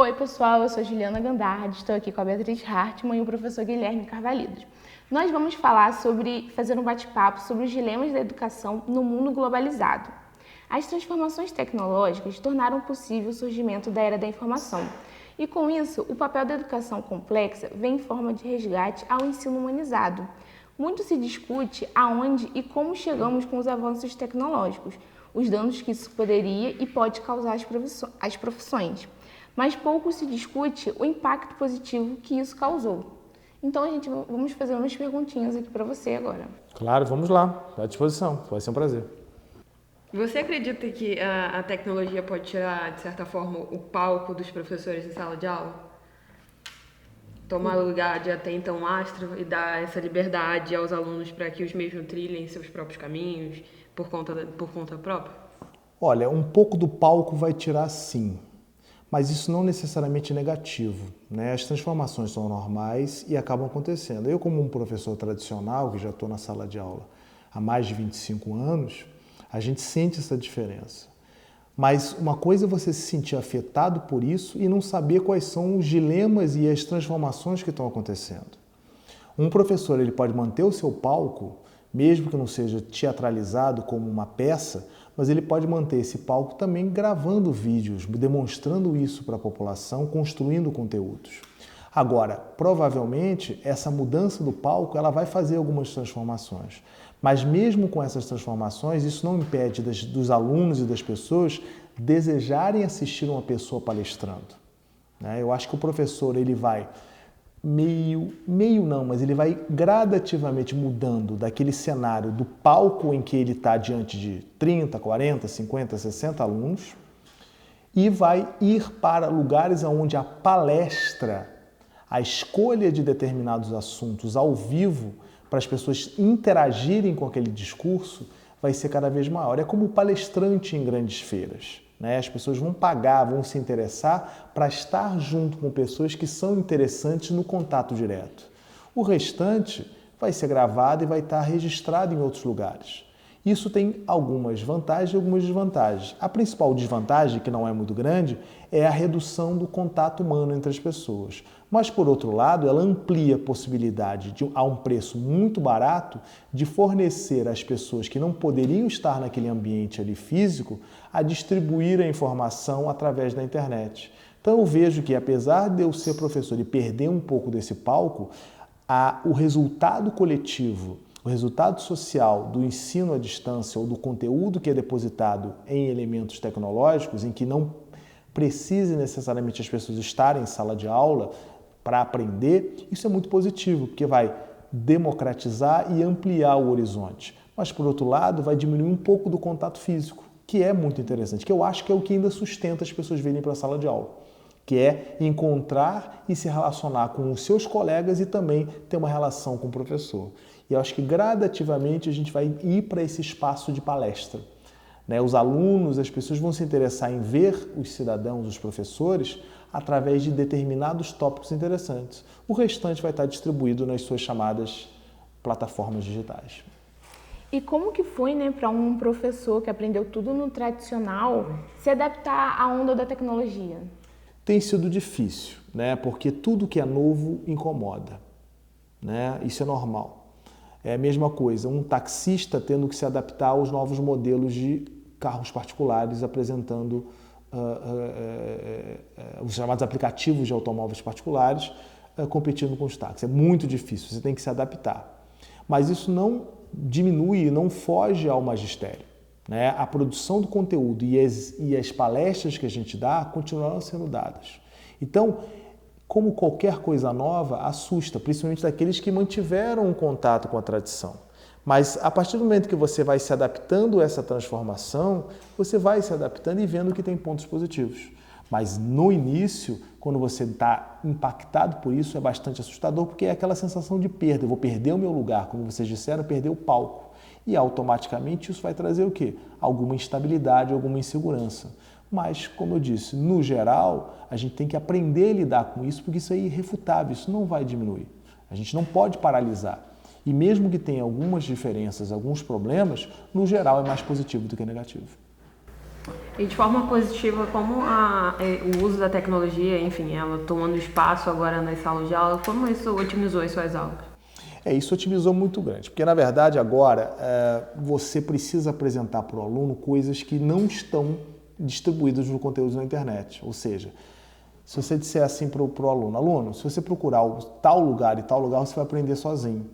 Oi pessoal, eu sou Juliana Gandard, estou aqui com a Beatriz Hartmann e o professor Guilherme Carvalhidos. Nós vamos fazer um bate-papo sobre os dilemas da educação no mundo globalizado. As transformações tecnológicas tornaram possível o surgimento da era da informação. E com isso, o papel da educação complexa vem em forma de resgate ao ensino humanizado. Muito se discute aonde e como chegamos com os avanços tecnológicos, os danos que isso poderia e pode causar às profissões. Mas pouco se discute o impacto positivo que isso causou. Então, vamos fazer umas perguntinhas aqui para você agora. Claro, vamos lá, à disposição, vai ser um prazer. Você acredita que a tecnologia pode tirar, de certa forma, o palco dos professores em sala de aula? Tomar o lugar de até então astro e dar essa liberdade aos alunos para que os mesmos trilhem seus próprios caminhos por conta própria? Olha, um pouco do palco vai tirar sim, mas isso não necessariamente é negativo, né? As transformações são normais e acabam acontecendo. Eu, como um professor tradicional, que já estou na sala de aula há mais de 25 anos, a gente sente essa diferença. Mas uma coisa é você se sentir afetado por isso e não saber quais são os dilemas e as transformações que estão acontecendo. Um professor ele pode manter o seu palco, mesmo que não seja teatralizado como uma peça, mas ele pode manter esse palco também gravando vídeos, demonstrando isso para a população, construindo conteúdos. Agora, provavelmente, essa mudança do palco ela vai fazer algumas transformações. Mas mesmo com essas transformações, isso não impede dos alunos e das pessoas desejarem assistir uma pessoa palestrando. Eu acho que o professor ele vai mas ele vai gradativamente mudando daquele cenário do palco em que ele está diante de 30, 40, 50, 60 alunos e vai ir para lugares onde a palestra, a escolha de determinados assuntos ao vivo para as pessoas interagirem com aquele discurso vai ser cada vez maior. É como o palestrante em grandes feiras. As pessoas vão pagar, vão se interessar para estar junto com pessoas que são interessantes no contato direto. O restante vai ser gravado e vai estar registrado em outros lugares. Isso tem algumas vantagens e algumas desvantagens. A principal desvantagem, que não é muito grande, é a redução do contato humano entre as pessoas. Mas, por outro lado, ela amplia a possibilidade, a um preço muito barato, de fornecer às pessoas que não poderiam estar naquele ambiente ali físico, a distribuir a informação através da internet. Então, eu vejo que, apesar de eu ser professor e perder um pouco desse palco, o resultado coletivo, o resultado social do ensino à distância ou do conteúdo que é depositado em elementos tecnológicos, em que não precise necessariamente as pessoas estarem em sala de aula para aprender, isso é muito positivo, porque vai democratizar e ampliar o horizonte. Mas, por outro lado, vai diminuir um pouco do contato físico, que é muito interessante, que eu acho que é o que ainda sustenta as pessoas virem para a sala de aula, que é encontrar e se relacionar com os seus colegas e também ter uma relação com o professor. E eu acho que gradativamente a gente vai ir para esse espaço de palestra. Os alunos, as pessoas vão se interessar em ver os cidadãos, os professores, através de determinados tópicos interessantes. O restante vai estar distribuído nas suas chamadas plataformas digitais. E como que foi, para um professor que aprendeu tudo no tradicional se adaptar à onda da tecnologia? Tem sido difícil, porque tudo que é novo incomoda. Isso é normal. É a mesma coisa, um taxista tendo que se adaptar aos novos modelos de carros particulares, apresentando os chamados aplicativos de automóveis particulares, competindo com os táxis. É muito difícil, você tem que se adaptar. Mas isso não diminui, não foge ao magistério. A produção do conteúdo e as palestras que a gente dá continuarão sendo dadas. Então, como qualquer coisa nova, assusta, principalmente daqueles que mantiveram um contato com a tradição. Mas a partir do momento que você vai se adaptando a essa transformação, você vai se adaptando e vendo que tem pontos positivos. Mas no início, quando você está impactado por isso, é bastante assustador, porque é aquela sensação de perda. Eu vou perder o meu lugar, como vocês disseram, perder o palco. E automaticamente isso vai trazer o quê? Alguma instabilidade, alguma insegurança. Mas, como eu disse, no geral, a gente tem que aprender a lidar com isso, porque isso é irrefutável, isso não vai diminuir. A gente não pode paralisar. E mesmo que tenha algumas diferenças, alguns problemas, no geral é mais positivo do que negativo. E de forma positiva, como o uso da tecnologia, enfim, ela tomando espaço agora nas salas de aula, como isso otimizou as suas aulas? Isso otimizou muito grande, porque na verdade agora você precisa apresentar para o aluno coisas que não estão distribuídas no conteúdo na internet. Ou seja, se você disser assim para o aluno, se você procurar tal lugar e tal lugar, você vai aprender sozinho.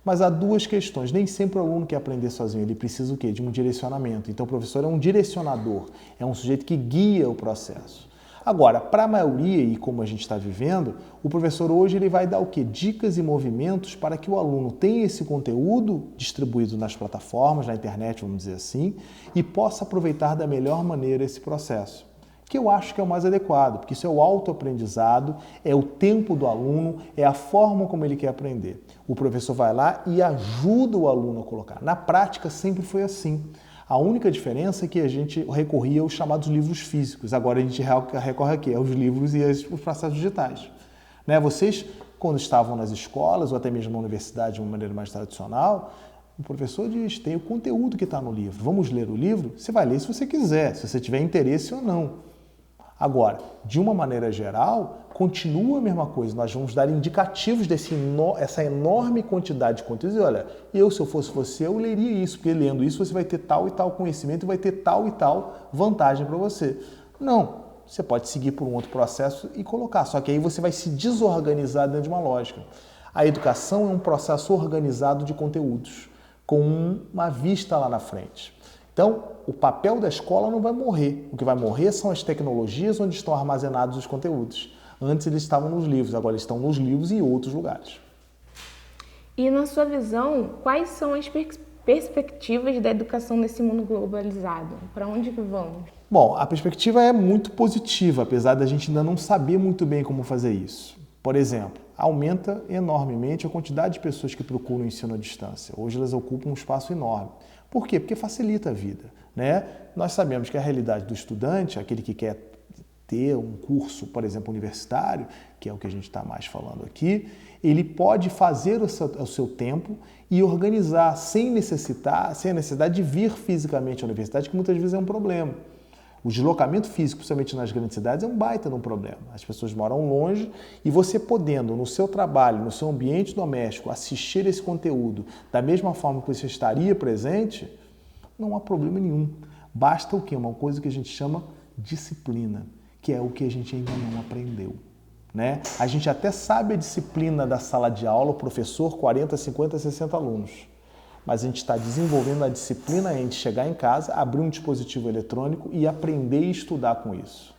Mas há duas questões, nem sempre o aluno quer aprender sozinho, ele precisa o quê? De um direcionamento. Então o professor é um direcionador, é um sujeito que guia o processo. Agora, para a maioria, e como a gente está vivendo, o professor hoje ele vai dar o quê? Dicas e movimentos para que o aluno tenha esse conteúdo distribuído nas plataformas, na internet, vamos dizer assim, e possa aproveitar da melhor maneira esse processo. Que eu acho que é o mais adequado, porque isso é o autoaprendizado, é o tempo do aluno, é a forma como ele quer aprender. O professor vai lá e ajuda o aluno a colocar. Na prática sempre foi assim. A única diferença é que a gente recorria aos chamados livros físicos. Agora a gente recorre aqui aos livros e aos processos digitais. Né? Vocês, quando estavam nas escolas ou até mesmo na universidade de uma maneira mais tradicional, o professor diz, tem o conteúdo que está no livro. Vamos ler o livro? Você vai ler se você quiser, se você tiver interesse ou não. Agora, de uma maneira geral, continua a mesma coisa. Nós vamos dar indicativos dessa enorme quantidade de conteúdos. E olha, se eu fosse você, eu leria isso, porque lendo isso você vai ter tal e tal conhecimento e vai ter tal e tal vantagem para você. Não, você pode seguir por um outro processo e colocar, só que aí você vai se desorganizar dentro de uma lógica. A educação é um processo organizado de conteúdos, com uma vista lá na frente. Então, o papel da escola não vai morrer. O que vai morrer são as tecnologias onde estão armazenados os conteúdos. Antes eles estavam nos livros, agora eles estão nos livros e em outros lugares. E na sua visão, quais são as perspectivas da educação nesse mundo globalizado? Para onde que vamos? Bom, a perspectiva é muito positiva, apesar da gente ainda não saber muito bem como fazer isso. Por exemplo, aumenta enormemente a quantidade de pessoas que procuram ensino à distância. Hoje elas ocupam um espaço enorme. Por quê? Porque facilita a vida, né? Nós sabemos que a realidade do estudante, aquele que quer ter um curso, por exemplo, universitário, que é o que a gente está mais falando aqui, ele pode fazer o seu tempo e organizar sem a necessidade de vir fisicamente à universidade, que muitas vezes é um problema. O deslocamento físico, principalmente nas grandes cidades, é um baita de um problema. As pessoas moram longe e você podendo, no seu trabalho, no seu ambiente doméstico, assistir esse conteúdo da mesma forma que você estaria presente, não há problema nenhum. Basta o quê? Uma coisa que a gente chama disciplina, que é o que a gente ainda não aprendeu. Né? A gente até sabe a disciplina da sala de aula, o professor, 40, 50, 60 alunos. Mas a gente está desenvolvendo a disciplina em chegar em casa, abrir um dispositivo eletrônico e aprender e estudar com isso.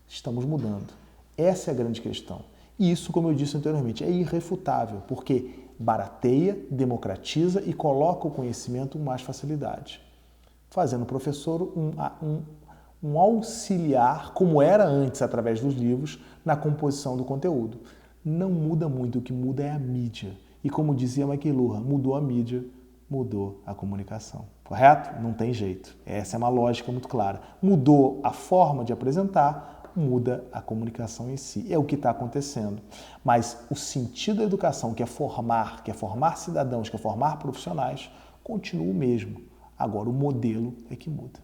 Estamos mudando. Essa é a grande questão. E isso, como eu disse anteriormente, é irrefutável, porque barateia, democratiza e coloca o conhecimento com mais facilidade. Fazendo o professor um auxiliar, como era antes através dos livros, na composição do conteúdo. Não muda muito, o que muda é a mídia. E como dizia McLuhan, mudou a mídia, mudou a comunicação. Correto? Não tem jeito. Essa é uma lógica muito clara. Mudou a forma de apresentar, muda a comunicação em si. É o que está acontecendo. Mas o sentido da educação, que é formar cidadãos, que é formar profissionais, continua o mesmo. Agora, o modelo é que muda.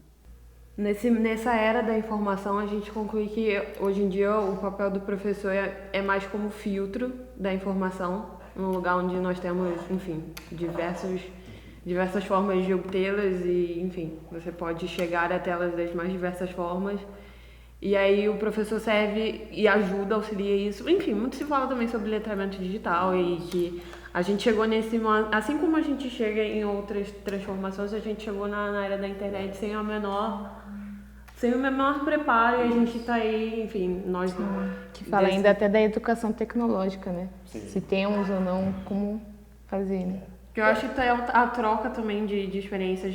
Nessa era da informação, a gente conclui que hoje em dia o papel do professor é mais como filtro da informação, num lugar onde nós temos, enfim, diversas formas de obtê-las e, enfim, você pode chegar até elas das mais diversas formas. E aí o professor serve e ajuda, auxilia isso. Enfim, muito se fala também sobre letramento digital e que a gente chegou assim como a gente chega em outras transformações, a gente chegou na era da internet sem o menor preparo e a gente está aí, enfim, nós... Que fala ainda até da educação tecnológica, né? Sim. Se temos ou não, como fazer, né? Eu acho que a troca também de experiência,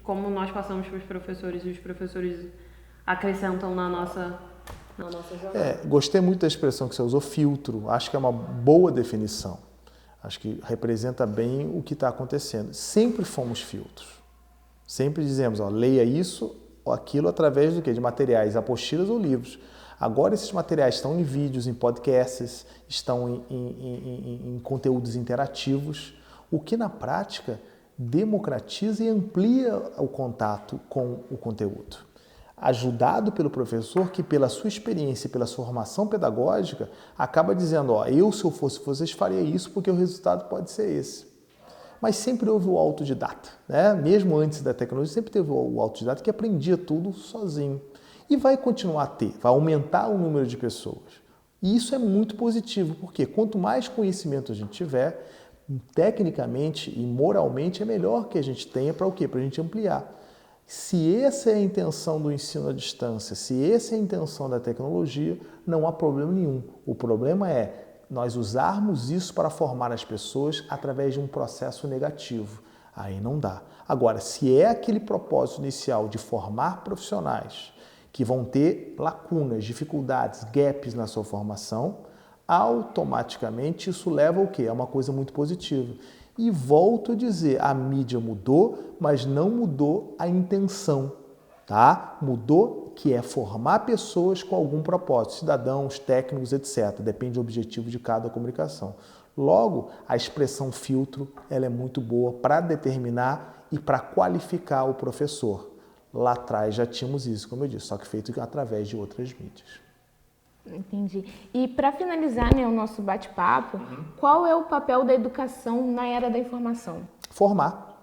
como nós passamos para os professores e os professores acrescentam na nossa jornada. Gostei muito da expressão que você usou, filtro. Acho que é uma boa definição. Acho que representa bem o que está acontecendo. Sempre fomos filtros. Sempre dizemos, leia isso ou aquilo através do quê? De materiais, apostilas ou livros. Agora esses materiais estão em vídeos, em podcasts, estão em conteúdos interativos, o que na prática democratiza e amplia o contato com o conteúdo. ajudado pelo professor que, pela sua experiência e pela sua formação pedagógica, acaba dizendo, ó, eu, se eu fosse vocês, faria isso porque o resultado pode ser esse. Mas sempre houve o autodidata, né? Mesmo antes da tecnologia, sempre teve o autodidata que aprendia tudo sozinho. E vai continuar a ter, vai aumentar o número de pessoas. E isso é muito positivo, porque quanto mais conhecimento a gente tiver, tecnicamente e moralmente, é melhor que a gente tenha para o quê? Para a gente ampliar. Se essa é a intenção do ensino à distância, se essa é a intenção da tecnologia, não há problema nenhum. O problema é nós usarmos isso para formar as pessoas através de um processo negativo. Aí não dá. Agora, se é aquele propósito inicial de formar profissionais que vão ter lacunas, dificuldades, gaps na sua formação, automaticamente isso leva ao quê? É uma coisa muito positiva. E volto a dizer, a mídia mudou, mas não mudou a intenção, tá? Mudou que é formar pessoas com algum propósito, cidadãos, técnicos, etc. Depende do objetivo de cada comunicação. Logo, a expressão filtro, ela é muito boa para determinar e para qualificar o professor. Lá atrás já tínhamos isso, como eu disse, só que feito através de outras mídias. Entendi. E para finalizar, né, o nosso bate-papo, qual é o papel da educação na era da informação? Formar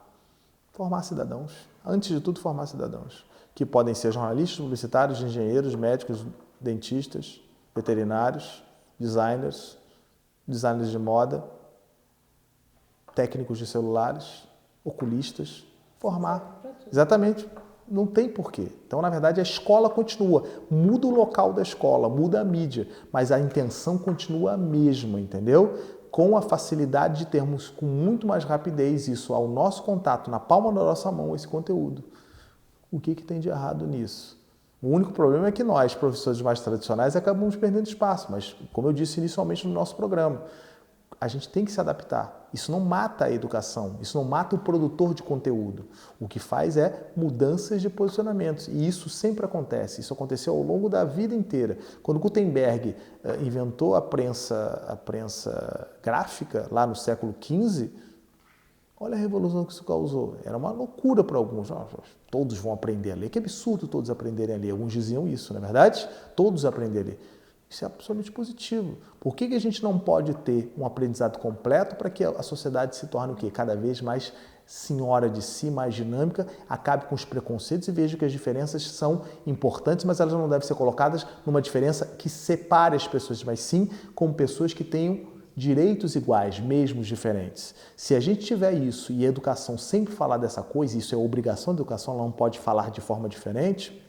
cidadãos. Antes de tudo, formar cidadãos. Que podem ser jornalistas, publicitários, engenheiros, médicos, dentistas, veterinários, designers de moda, técnicos de celulares, oculistas. Formar. Exatamente. Não tem porquê. Então, na verdade, a escola continua. Muda o local da escola, muda a mídia, mas a intenção continua a mesma, entendeu? Com a facilidade de termos com muito mais rapidez isso ao nosso contato, na palma da nossa mão, esse conteúdo. O que tem de errado nisso? O único problema é que nós, professores mais tradicionais, acabamos perdendo espaço, mas, como eu disse inicialmente no nosso programa, a gente tem que se adaptar. Isso não mata a educação, isso não mata o produtor de conteúdo. O que faz é mudanças de posicionamentos. E isso sempre acontece. Isso aconteceu ao longo da vida inteira. Quando Gutenberg inventou a prensa gráfica, lá no século XV, olha a revolução que isso causou. Era uma loucura para alguns. Todos vão aprender a ler. Que absurdo todos aprenderem a ler. Alguns diziam isso, não é verdade? Todos aprendem a ler. Isso é absolutamente positivo. Por que a gente não pode ter um aprendizado completo para que a sociedade se torne o quê? Cada vez mais senhora de si, mais dinâmica, acabe com os preconceitos e veja que as diferenças são importantes, mas elas não devem ser colocadas numa diferença que separe as pessoas, mas sim como pessoas que tenham direitos iguais, mesmo diferentes. Se a gente tiver isso e a educação sempre falar dessa coisa, isso é obrigação da educação, ela não pode falar de forma diferente,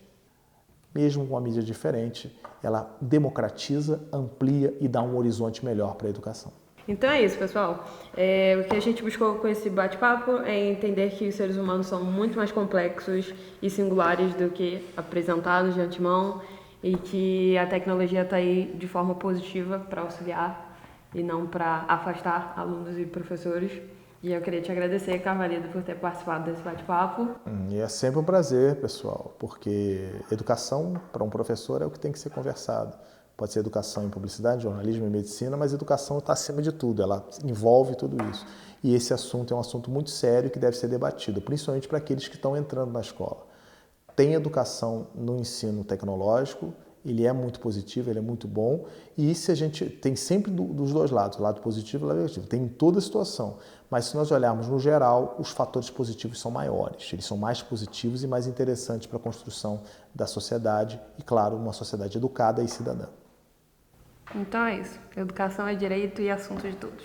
mesmo com uma mídia diferente, ela democratiza, amplia e dá um horizonte melhor para a educação. Então é isso, pessoal. O que a gente buscou com esse bate-papo é entender que os seres humanos são muito mais complexos e singulares do que apresentados de antemão e que a tecnologia está aí de forma positiva para auxiliar e não para afastar alunos e professores. E eu queria te agradecer, Carvalho, por ter participado desse bate-papo. E é sempre um prazer, pessoal, porque educação para um professor é o que tem que ser conversado. Pode ser educação em publicidade, jornalismo e medicina, mas educação está acima de tudo, ela envolve tudo isso. E esse assunto é um assunto muito sério que deve ser debatido, principalmente para aqueles que estão entrando na escola. Tem educação no ensino tecnológico, ele é muito positivo, ele é muito bom, e se a gente tem sempre dos dois lados, o lado positivo e o lado negativo, tem em toda a situação, mas se nós olharmos no geral, os fatores positivos são maiores, eles são mais positivos e mais interessantes para a construção da sociedade e, claro, uma sociedade educada e cidadã. Então é isso, educação é direito e assunto de todos.